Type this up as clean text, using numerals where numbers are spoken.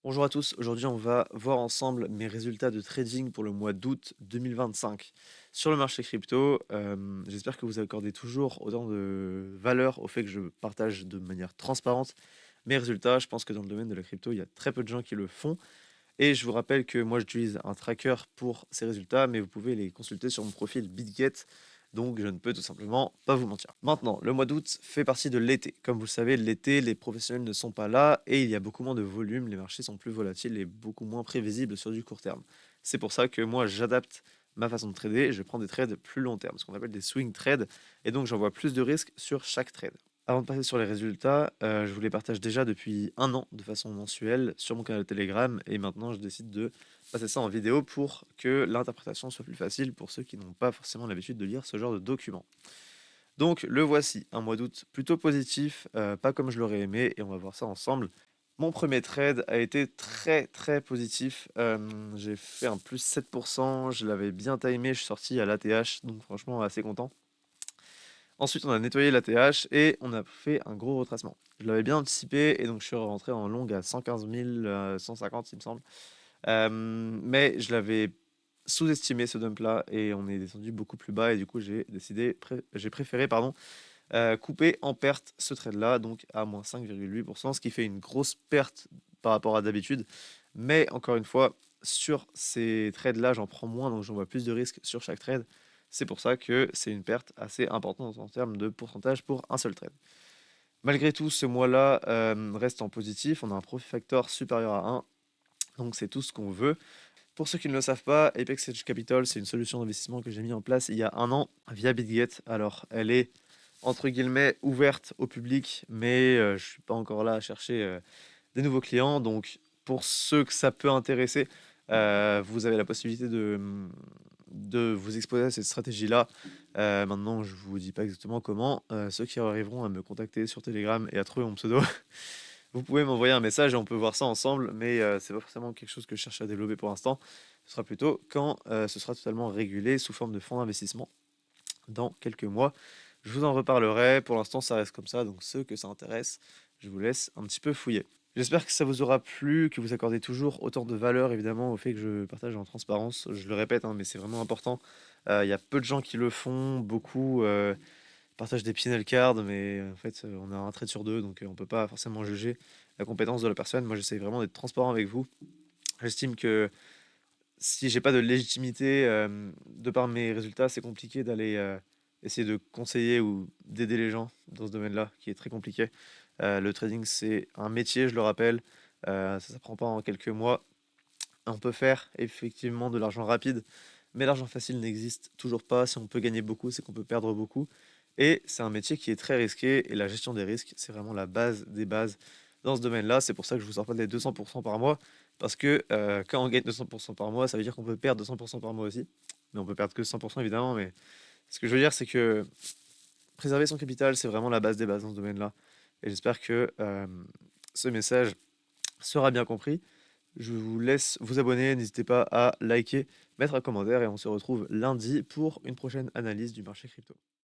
Bonjour à tous, aujourd'hui on va voir ensemble mes résultats de trading pour le mois d'août 2025 sur le marché crypto. J'espère que vous accordez toujours autant de valeur au fait que je partage de manière transparente mes résultats. Je pense que dans le domaine de la crypto, il y a très peu de gens qui le font. Et je vous rappelle que moi j'utilise un tracker pour ces résultats, mais vous pouvez les consulter sur mon profil BitGet. Donc je ne peux tout simplement pas vous mentir. Maintenant, le mois d'août fait partie de l'été. Comme vous le savez, l'été, les professionnels ne sont pas là et il y a beaucoup moins de volume, les marchés sont plus volatiles et beaucoup moins prévisibles sur du court terme. C'est pour ça que moi j'adapte ma façon de trader, je prends des trades plus long terme, ce qu'on appelle des swing trades, et donc j'envoie plus de risques sur chaque trade. Avant de passer sur les résultats, je vous les partage déjà depuis un an de façon mensuelle sur mon canal Telegram et maintenant je décide de passer ça en vidéo pour que l'interprétation soit plus facile pour ceux qui n'ont pas forcément l'habitude de lire ce genre de documents. Donc le voici, un mois d'août plutôt positif, pas comme je l'aurais aimé et on va voir ça ensemble. Mon premier trade a été très positif, j'ai fait un plus 7%, je l'avais bien timé, je suis sorti à l'ATH, donc franchement assez content. Ensuite, on a nettoyé l'ATH et on a fait un gros retracement. Je l'avais bien anticipé et donc je suis rentré en long à 115 150, il me semble. Mais je l'avais sous-estimé ce dump-là et on est descendu beaucoup plus bas et du coup j'ai préféré couper en perte ce trade-là, donc à moins 5,8%, ce qui fait une grosse perte par rapport à d'habitude. Mais encore une fois, sur ces trades-là, j'en prends moins, donc j'en vois plus de risques sur chaque trade. C'est pour ça que c'est une perte assez importante en termes de pourcentage pour un seul trade. Malgré tout, ce mois-là reste en positif. On a un profit factor supérieur à 1, donc c'est tout ce qu'on veut. Pour ceux qui ne le savent pas, Apex Edge Capital, c'est une solution d'investissement que j'ai mis en place il y a un an via BitGet. Alors, elle est entre guillemets ouverte au public, mais je suis pas encore là à chercher des nouveaux clients. Donc, pour ceux que ça peut intéresser, vous avez la possibilité de vous exposer à cette stratégie-là. Maintenant, je vous dis pas exactement comment. Ceux qui arriveront à me contacter sur Telegram et à trouver mon pseudo, vous pouvez m'envoyer un message et on peut voir ça ensemble. Mais c'est pas forcément quelque chose que je cherche à développer pour l'instant. Ce sera plutôt quand ce sera totalement régulé sous forme de fonds d'investissement dans quelques mois. Je vous en reparlerai. Pour l'instant, ça reste comme ça. Donc, ceux que ça intéresse, je vous laisse un petit peu fouiller. J'espère que ça vous aura plu, que vous accordez toujours autant de valeur, évidemment, au fait que je partage en transparence. Je le répète, hein, mais c'est vraiment important. Il y a peu de gens qui le font. Beaucoup partagent des P&L cards, mais en fait, on a un trait sur deux, donc on peut pas forcément juger la compétence de la personne. Moi, j'essaie vraiment d'être transparent avec vous. J'estime que si j'ai pas de légitimité, de par mes résultats, c'est compliqué d'aller, essayer de conseiller ou d'aider les gens dans ce domaine-là, qui est très compliqué. Le trading, c'est un métier, je le rappelle, ça s'apprend pas en quelques mois. On peut faire effectivement de l'argent rapide, mais l'argent facile n'existe toujours pas. Si on peut gagner beaucoup, c'est qu'on peut perdre beaucoup et c'est un métier qui est très risqué et la gestion des risques, c'est vraiment la base des bases dans ce domaine-là. C'est pour ça que je vous sors pas des 200 par mois parce que, quand on gagne 200 par mois, ça veut dire qu'on peut perdre 200 par mois aussi. Mais on peut perdre que 100 évidemment, mais ce que je veux dire, c'est que préserver son capital, c'est vraiment la base des bases dans ce domaine-là et j'espère que, ce message sera bien compris. Je vous laisse vous abonner, n'hésitez pas à liker, mettre un commentaire et on se retrouve lundi pour une prochaine analyse du marché crypto.